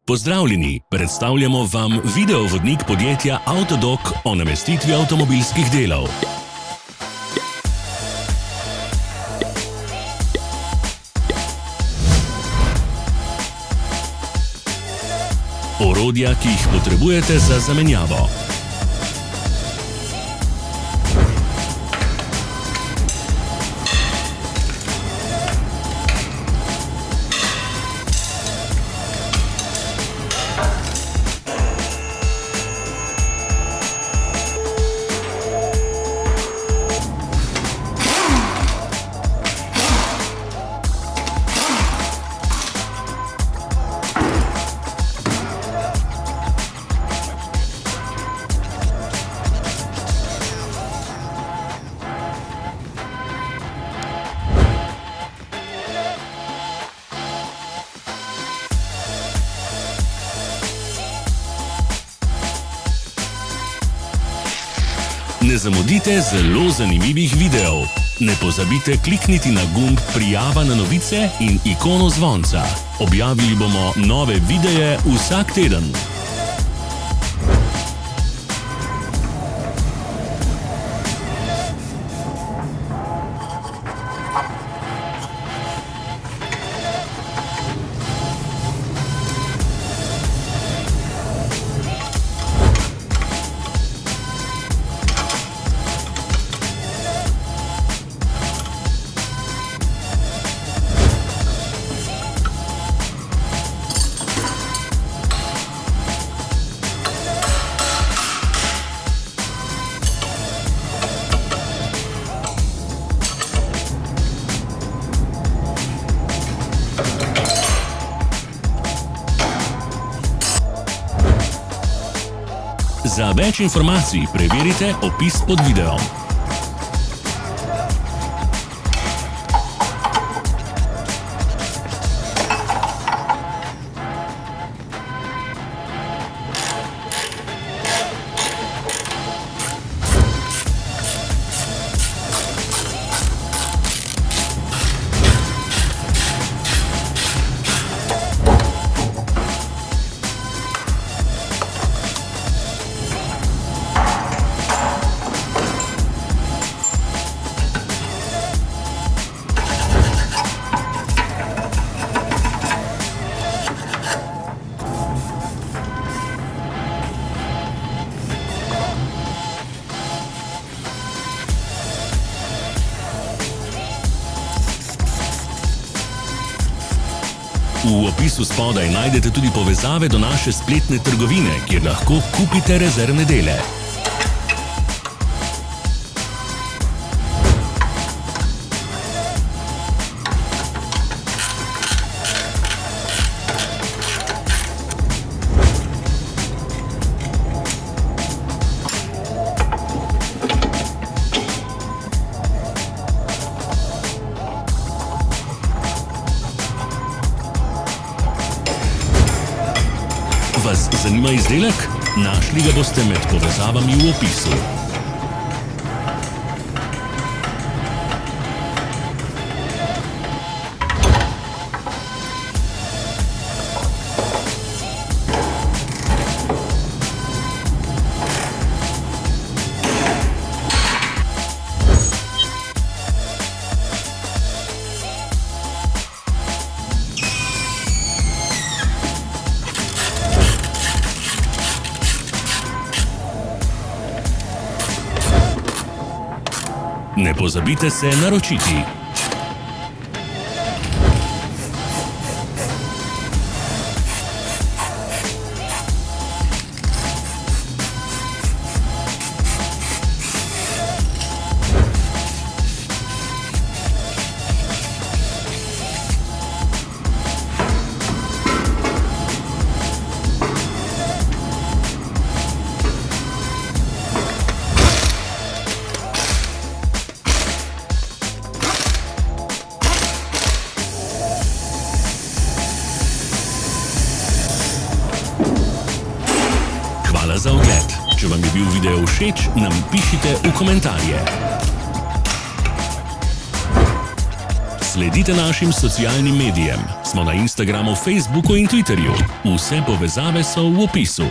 Pozdravljeni, predstavljamo vam videovodnik podjetja Avtodok o namestitvi avtomobilskih delov. Orodja, ki jih potrebujete za zamenjavo. Ne zamudite zelo zanimivih videov. Ne pozabite klikniti na gumb Prijava na novice in ikono zvonca. Objavili bomo nove videe vsak teden. Za več informacij preverite opis pod videom. V opisu spodaj najdete tudi povezave do naše spletne trgovine, kjer lahko kupite rezervne dele. Vas zanima izdelek? Našli ga boste med povezavami v opisu. Ne pozabite se naročiti. Hvala za ogled. Če vam je bil video všeč, nam pišite v komentarje. Sledite našim socialnim medijem. Smo na Instagramu, Facebooku in Twitterju. Vse povezave so v opisu.